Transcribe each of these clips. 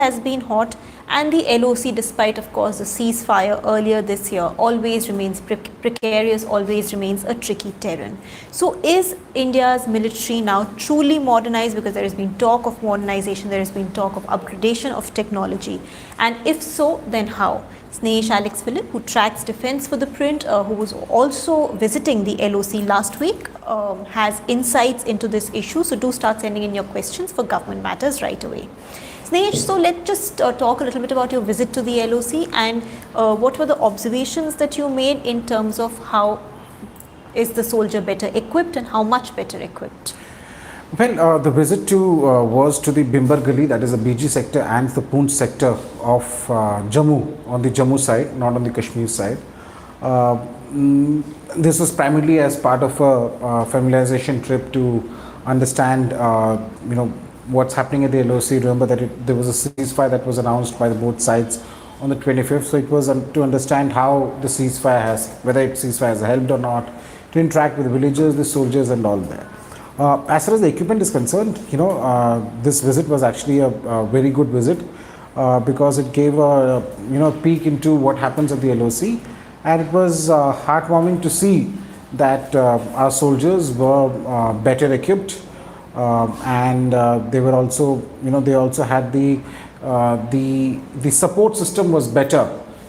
has been hot, and the LOC, despite of course the ceasefire earlier this year, always remains precarious, always remains a tricky terrain. So is India's military now truly modernized? Because there has been talk of modernization, there has been talk of upgradation of technology, and if so, then how? Snehesh Alex Philip, who tracks defense for ThePrint, who was also visiting the LOC last week, has insights into this issue. So do start sending in your questions for Government Matters right away. Snehesh, so let's just talk a little bit about your visit to the LOC and what were the observations that you made in terms of how is the soldier better equipped and how much better equipped? Well, the visit was to the Bimbar Gali, that is the BG sector and the Poonch sector of Jammu, on the Jammu side, not on the Kashmir side. This was primarily as part of a familiarization trip to understand, what's happening at the LOC. Remember that there was a ceasefire that was announced by both sides on the 25th. So it was to understand how the ceasefire whether the ceasefire has helped or not, to interact with the villagers, the soldiers, and all that. As far as the equipment is concerned, this visit was actually a very good visit because it gave a peek into what happens at the LOC, and it was heartwarming to see that our soldiers were better equipped, and they were also they also had the support system was better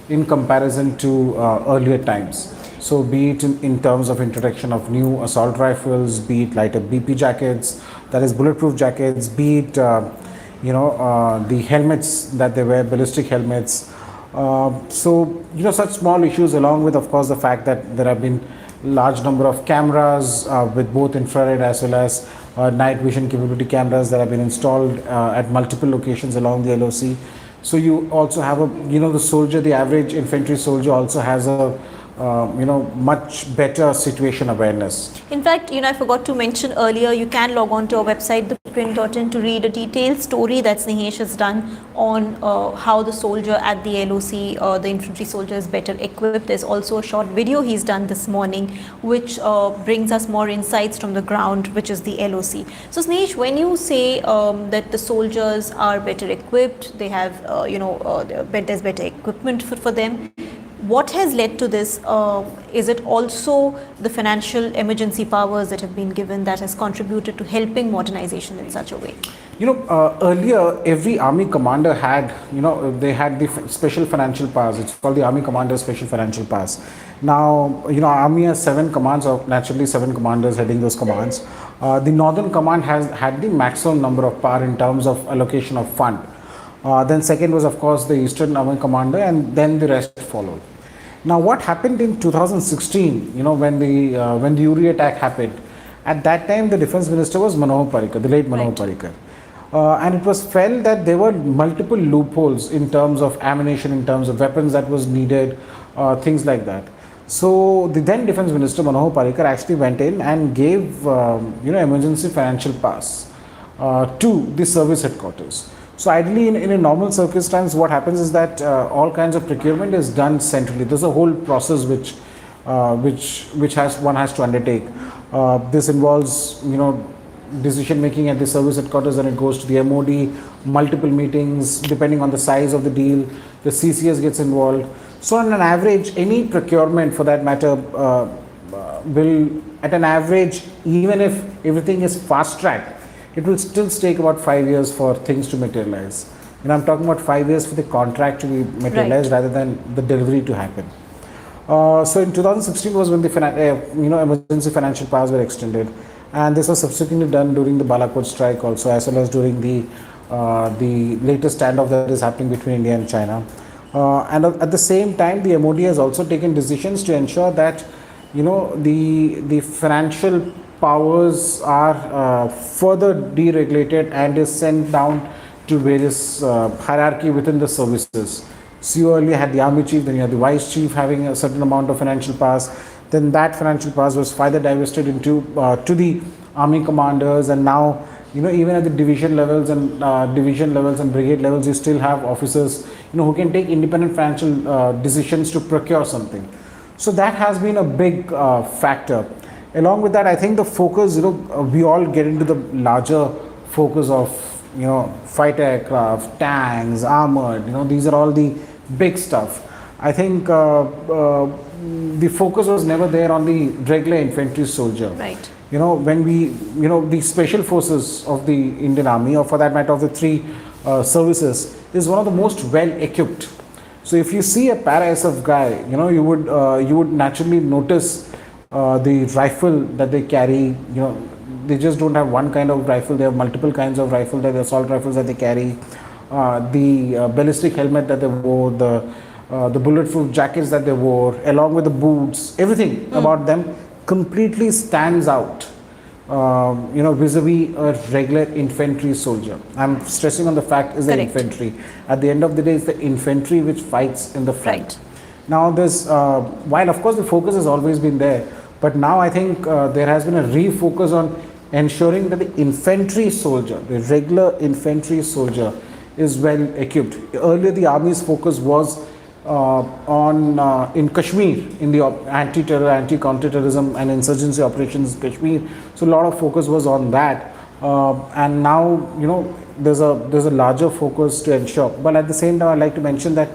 in comparison to earlier times. So be it in terms of introduction of new assault rifles, be it lighter BP jackets, that is bulletproof jackets, be it the helmets that they wear, ballistic helmets. Such small issues, along with of course the fact that there have been large number of cameras with both infrared as well as night vision capability cameras that have been installed at multiple locations along the LOC. So you also have the soldier, the average infantry soldier also has a much better situation awareness. In fact, I forgot to mention earlier, you can log on to our website, theprint.in, to read a detailed story that Snehesh has done on how the soldier at the LOC, the infantry soldier, is better equipped. There's also a short video he's done this morning, which brings us more insights from the ground, which is the LOC. So Snehesh, when you say that the soldiers are better equipped, they have, there's better equipment for them, what has led to this? Is it also the financial emergency powers that have been given that has contributed to helping modernization in such a way? Earlier every army commander had, they had the special financial powers. It's called the Army Commander Special Financial Powers. Now, Army has 7 commands, or naturally 7 commanders heading those commands. The Northern Command has had the maximum number of power in terms of allocation of fund. Then second was of course the Eastern Army Commander, and then the rest followed. Now what happened in 2016, when the Uri attack happened, at that time the defense minister was Manohar Parrikar, the late Manohar Parrikar. And it was felt that there were multiple loopholes in terms of ammunition, in terms of weapons that was needed, things like that. So the then defense minister Manohar Parrikar actually went in and gave emergency financial pass to the service headquarters. So ideally, in a normal circumstance, what happens is that all kinds of procurement is done centrally. There's a whole process which one has to undertake. This involves decision making at the service headquarters, and it goes to the MOD, multiple meetings depending on the size of the deal. The CCS gets involved. So on an average, any procurement for that matter will, at an average, even if everything is fast tracked, it will still take about 5 years for things to materialize. I'm talking about 5 years for the contract to be materialized rather than the delivery to happen. So in 2016 was when the emergency financial powers were extended, and this was subsequently done during the Balakot strike also, as well as during the latest standoff that is happening between India and China. And at the same time, the MOD has also taken decisions to ensure that the financial powers are further deregulated and is sent down to various hierarchy within the services. So you earlier had the army chief, then you had the vice chief having a certain amount of financial powers. Then that financial powers was further divested into to the army commanders, and now even at the division levels and brigade levels, you still have officers who can take independent financial decisions to procure something. So that has been a big factor. Along with that, I think the focus, we all get into the larger focus of fighter aircraft, tanks, armored. These are all the big stuff. I think the focus was never there on the regular infantry soldier. Right. When the special forces of the Indian Army, or for that matter of the three services, is one of the most well equipped. So if you see a para SF guy, you would naturally notice the rifle that they carry. They just don't have one kind of rifle; they have multiple kinds of rifle. They have assault rifles that they carry, the ballistic helmet that they wore, the bulletproof jackets that they wore, along with the boots. Everything about them completely stands out. Vis-a-vis a regular infantry soldier. I'm stressing on the fact is the Correct. infantry. At the end of the day, it's the infantry which fights in the front. Right. Now, this while of course the focus has always been there, but now I think there has been a refocus on ensuring that the infantry soldier, the regular infantry soldier, is well equipped. Earlier, the army's focus was in Kashmir, in the anti-terror, anti-counter-terrorism and insurgency operations in Kashmir. So a lot of focus was on that, and now there's a larger focus to ensure. But at the same time, I'd like to mention that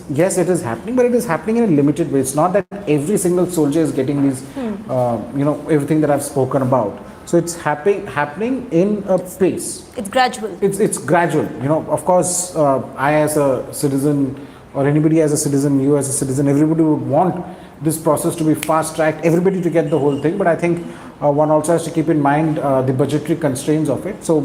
yes, it is happening, but it is happening in a limited way. It's not that every single soldier is getting these, everything that I've spoken about. So it's happening in a pace. It's gradual. It's gradual. Of course, I as a citizen, or anybody as a citizen, you as a citizen, everybody would want this process to be fast-tracked, everybody to get the whole thing. But I think one also has to keep in mind the budgetary constraints of it. So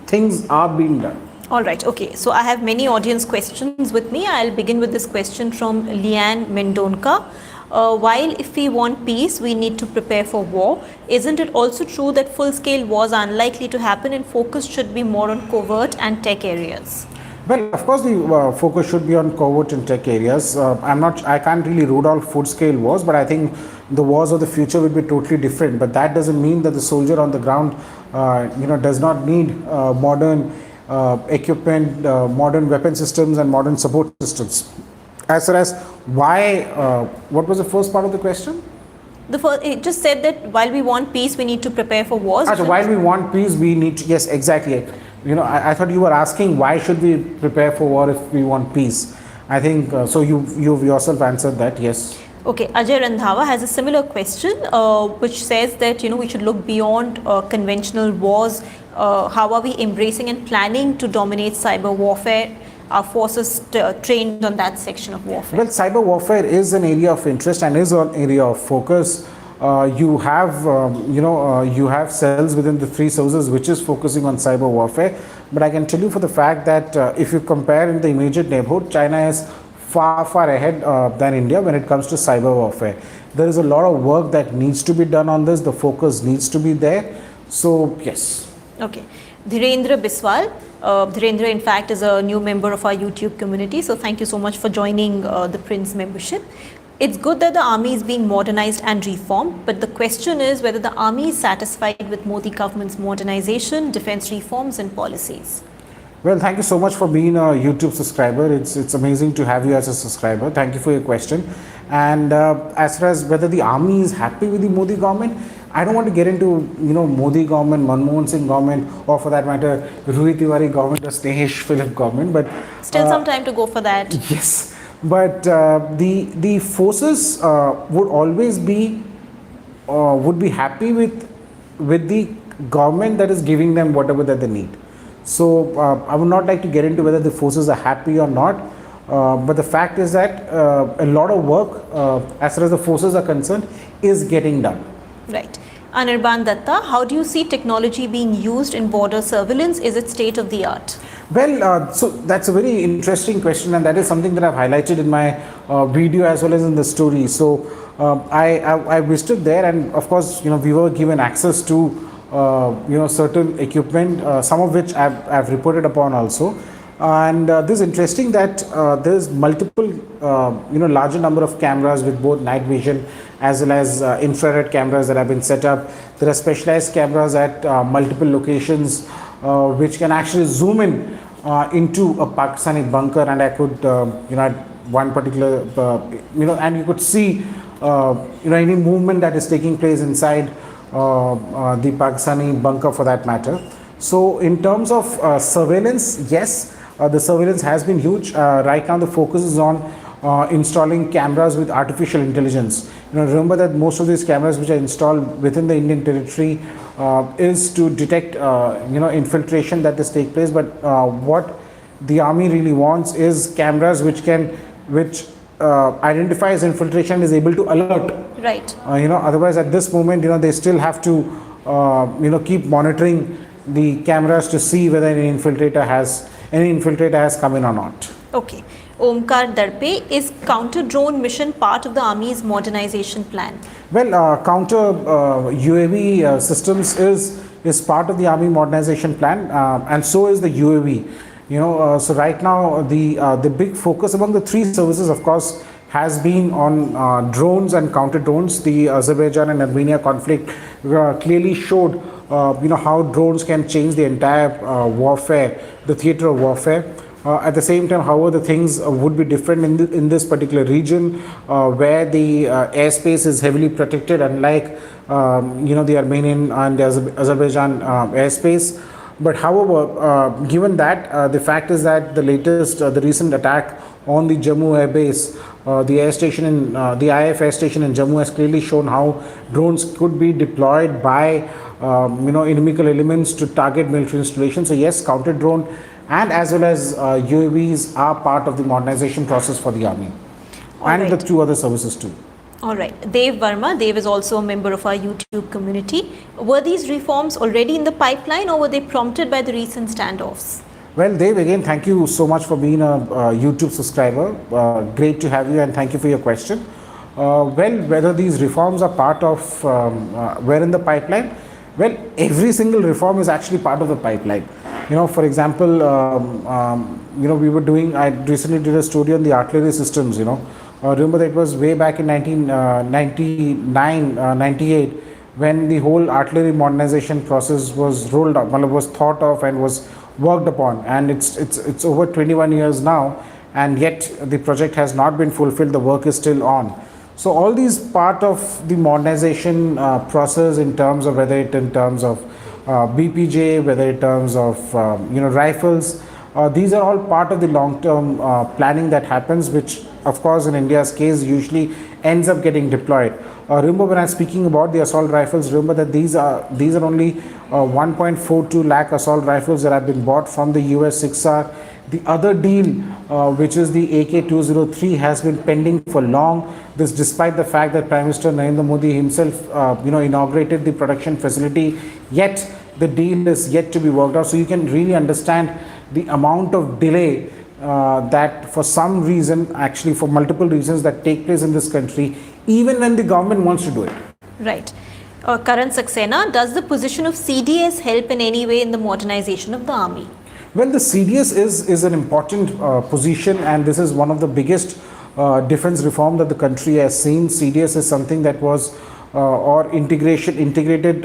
things are being done. All right. Okay. So I have many audience questions with me. I'll begin with this question from Leanne Mendonca. While if we want peace, we need to prepare for war, isn't it also true that full-scale wars are unlikely to happen and focus should be more on covert and tech areas? Well, of course, the focus should be on covert and tech areas. I can't really rule out full-scale wars, but I think the wars of the future will be totally different. But that doesn't mean that the soldier on the ground, does not need modern equipment, modern weapon systems, and modern support systems. As far as why, what was the first part of the question? It just said that while we want peace, we need to prepare for wars. So while we want peace, we need to, yes, exactly. I thought you were asking why should we prepare for war if we want peace. I think, so you've yourself answered that, yes. Okay, Ajay Randhawa has a similar question which says that we should look beyond conventional wars. How are we embracing and planning to dominate cyber warfare? Our forces trained on that section of warfare. Well, cyber warfare is an area of interest and is an area of focus. You have cells within the three services which is focusing on cyber warfare. But I can tell you for the fact that if you compare in the immediate neighborhood, China is far ahead than India when it comes to cyber warfare. There is a lot of work that needs to be done on this. The focus needs to be there. So yes. Okay. Dhirendra Biswal. Dhirendra, in fact, is a new member of our YouTube community. So thank you so much for joining the Print's membership. It's good that the army is being modernized and reformed, but the question is whether the army is satisfied with Modi government's modernization, defense reforms and policies. Well, thank you so much for being a YouTube subscriber. It's amazing to have you as a subscriber. Thank you for your question. And as far as whether the army is happy with the Modi government, I don't want to get into Modi government, Manmohan Singh government, or for that matter Rui Tiwari government or Snehesh Philip government. But still some time to go for that. Yes, but the forces would always be happy with the government that is giving them whatever that they need. So I would not like to get into whether the forces are happy or not. But the fact is that a lot of work, as far as the forces are concerned, is getting done. Right. Anirban Datta, how do you see technology being used in border surveillance? Is it state of the art? Well, so that's a very interesting question, and that is something that I've highlighted in my video as well as in the story. So I visited there, and of course, we were given access to certain equipment, some of which I've reported upon also. And this is interesting that there's multiple, larger number of cameras with both night vision as well as infrared cameras that have been set up. There are specialized cameras at multiple locations which can actually zoom in into a Pakistani bunker, and I could, at one particular, and you could see, any movement that is taking place inside the Pakistani bunker for that matter. So in terms of surveillance, yes, the surveillance has been huge. Right now the focus is on installing cameras with artificial intelligence. Remember that most of these cameras which are installed within the Indian territory is to detect infiltration that does take place. But what the army really wants is cameras which identifies infiltration and is able to alert. Right. Otherwise at this moment, they still have to keep monitoring the cameras to see whether any infiltrator has come in or not. Okay. Omkar Darpe, is counter drone mission part of the Army's modernization plan? Well, counter UAV systems is part of the Army modernization plan, and so is the UAV. So right now the big focus among the three services, of course, has been on drones and counter drones. The Azerbaijan and Armenia conflict clearly showed how drones can change the entire warfare, the theater of warfare. At the same time, however, the things would be different in this particular region where the airspace is heavily protected, unlike the Armenian and the Azerbaijan airspace. But however, given that, the fact is that the recent attack on the Jammu air base, the air station in the IF air station in Jammu has clearly shown how drones could be deployed by inimical elements to target military installations. So yes, counter drone and as well as UAVs are part of the modernization process for the army. And the two other services too. All right. Dev Verma, Dev is also a member of our YouTube community. Were these reforms already in the pipeline or were they prompted by the recent standoffs? Well, Dev, again, thank you so much for being a YouTube subscriber. Great to have you and thank you for your question. Well, whether these reforms are part of, were in the pipeline, well, every single reform is actually part of the pipeline. For example, we were doing, I recently did a story on the artillery systems, remember that it was way back in 1999, 98, when the whole artillery modernization process was rolled out, was thought of and was worked upon, and it's over 21 years now, and yet the project has not been fulfilled. The work is still on. So all these part of the modernization process, in terms of whether it in terms of BPJ, whether in terms of rifles, these are all part of the long-term planning that happens, which of course in India's case usually ends up getting deployed. Remember when I was speaking about the assault rifles, remember that these are only 1.42 lakh assault rifles that have been bought from the US 6R. The other deal, which is the AK-203, has been pending for long. This despite the fact that Prime Minister Narendra Modi himself inaugurated the production facility, yet the deal is yet to be worked out. So you can really understand the amount of delay that for some reason, actually for multiple reasons, that take place in this country, even when the government wants to do it. Right. Karan Saxena, does the position of CDS help in any way in the modernization of the army? Well, the CDS is an important position, and this is one of the biggest defense reform that the country has seen. CDS is something that was or integrated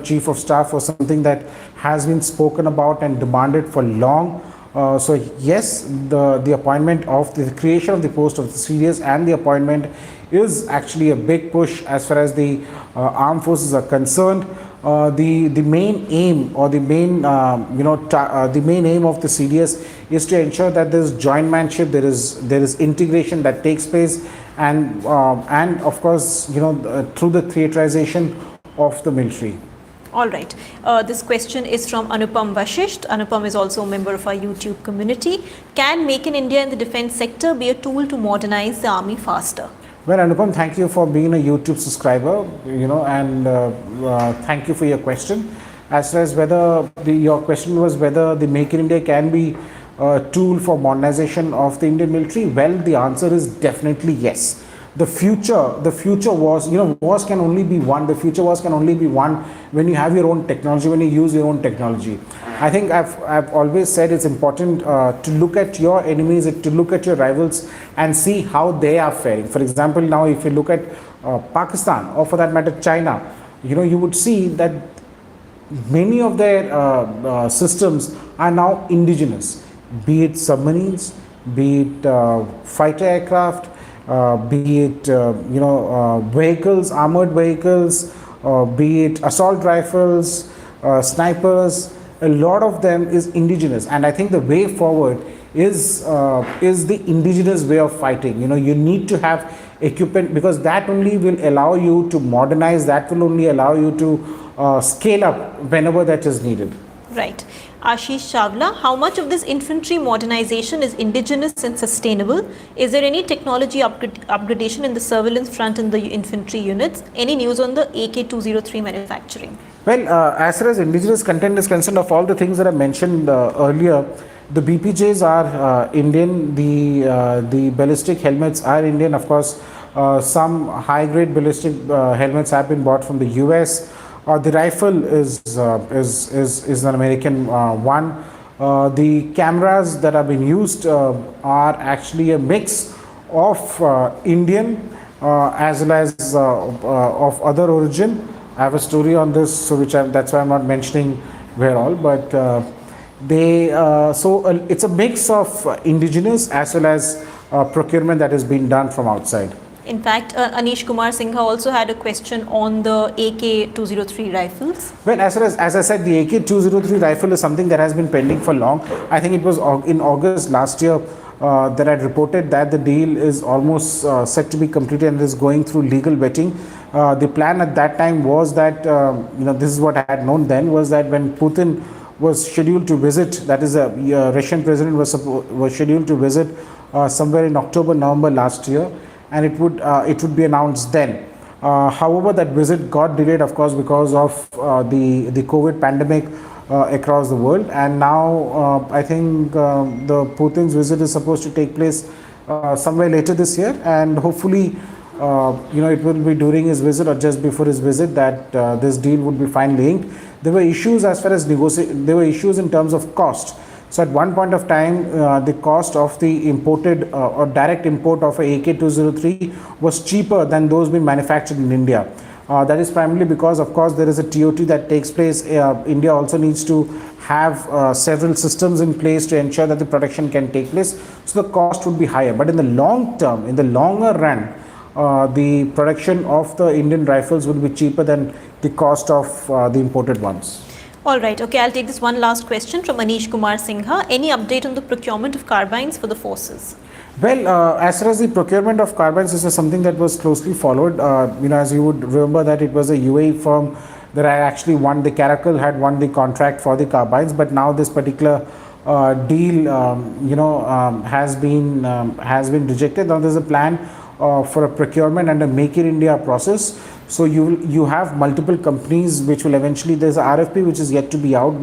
chief of staff was something that has been spoken about and demanded for long. So yes, the appointment of the creation of the post of the CDS and the appointment is actually a big push as far as the armed forces are concerned. The main aim, or the main the main aim of the CDS is to ensure that there is jointmanship, there is integration that takes place, and of course through the theaterization of the military. All right. This question is from Anupam Vashisht. Anupam is also a member of our YouTube community. Can Make in India in the defense sector be a tool to modernize the army faster? Well, Anupam, thank you for being a YouTube subscriber, and thank you for your question. As far as whether your question was whether the Make in India can be a tool for modernization of the Indian military, well, the answer is definitely yes. The future wars, wars can only be won. The future wars can only be won when you have your own technology, when you use your own technology. I think I've always said it's important to look at your enemies, to look at your rivals and see how they are faring. For example, now if you look at Pakistan, or for that matter China, you would see that many of their systems are now indigenous, be it submarines, be it fighter aircraft, be it vehicles, armored vehicles, be it assault rifles, snipers. a lot of them is indigenous, and I think the way forward is the indigenous way of fighting. You need to have equipment, because that only will allow you to modernize, that will only allow you to scale up whenever that is needed. Right. Ashish Chawla, how much of this infantry modernization is indigenous and sustainable? Is there any technology upgradation in the surveillance front in the infantry units? Any news on the AK-203 manufacturing? Well, as far as indigenous content is concerned, of all the things that I mentioned earlier, the BPJs are Indian, the ballistic helmets are Indian. Of course, some high-grade ballistic helmets have been bought from the US. The rifle is an American one. The cameras that have been used are actually a mix of Indian as well as of other origin. I have a story on this, so that's why I'm not mentioning where all, but it's a mix of indigenous as well as procurement that is being done from outside. In fact, Anish Kumar Singha also had a question on the AK-203 rifles. Well, as I said, the AK-203 rifle is something that has been pending for long. I think it was in August last year that I reported that the deal is almost set to be completed and is going through legal vetting. The plan at that time was that, this is what I had known then, was that when Putin was scheduled to visit, that is the Russian president was scheduled to visit somewhere in October, November last year, and it would be announced then. However, that visit got delayed, of course, because of the COVID pandemic across the world, and now I think the Putin's visit is supposed to take place somewhere later this year, and hopefully it will be during his visit or just before his visit that this deal would be finally inked. There were issues as far as there were issues in terms of cost. So at one point of time, the cost of the imported or direct import of a AK-203 was cheaper than those being manufactured in India. That is primarily because, of course, there is a TOT that takes place. India also needs to have several systems in place to ensure that the production can take place. So the cost would be higher. But in the long term, in the longer run, the production of the Indian rifles would be cheaper than the cost of the imported ones. All right. Okay, I'll take this one last question from Anish Kumar Singha. Any update on the procurement of carbines for the forces? Well, as far as the procurement of carbines, this is something that was closely followed. As you would remember that it was a UAE firm that had actually won, the Caracal had won the contract for the carbines, but now this particular deal, has been rejected. Now there's a plan for a procurement and a Make in India process. So you have multiple companies which will eventually, there's an RFP which is yet to be out.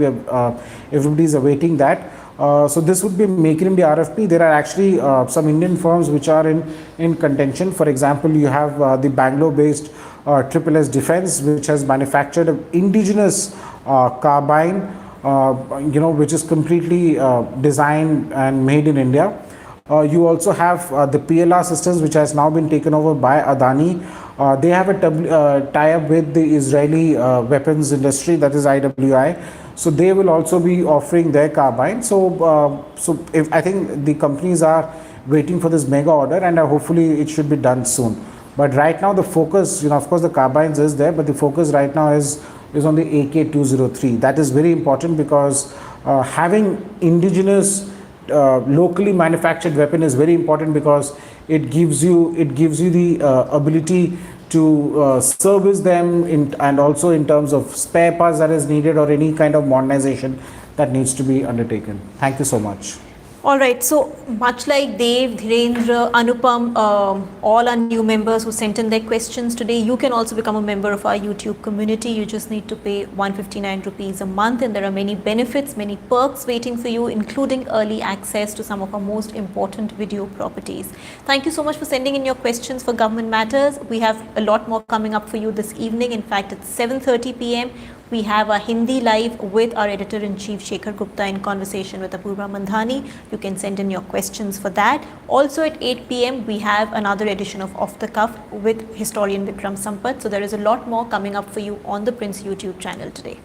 Everybody is awaiting that. So this would be Make in India RFP. There are actually some Indian firms which are in contention. For example, you have the Bangalore-based SSS Defense, which has manufactured an indigenous carbine, which is completely designed and made in India. You also have the PLR systems, which has now been taken over by Adani. They have a tie-up with the Israeli weapons industry, that is IWI. So they will also be offering their carbine. So I think the companies are waiting for this mega order, and hopefully it should be done soon. But right now the focus, of course the carbines is there, but the focus right now is on the AK-203. That is very important because having indigenous locally manufactured weapon is very important, because it gives you the ability to service them and also in terms of spare parts that is needed or any kind of modernization that needs to be undertaken. Thank you so much. All right, so much like Dev, Dhirendra, Anupam, all our new members who sent in their questions today, you can also become a member of our YouTube community. You just need to pay 159 rupees a month, and there are many benefits, many perks waiting for you, including early access to some of our most important video properties. Thank you so much for sending in your questions for Government Matters. We have a lot more coming up for you this evening. In fact, it's 7:30 p.m. We have a Hindi live with our editor-in-chief Shekhar Gupta in conversation with Apurva Mandhani. You can send in your questions for that. Also at 8 p.m. we have another edition of Off the Cuff with historian Vikram Sampath. So there is a lot more coming up for you on the Prince YouTube channel today.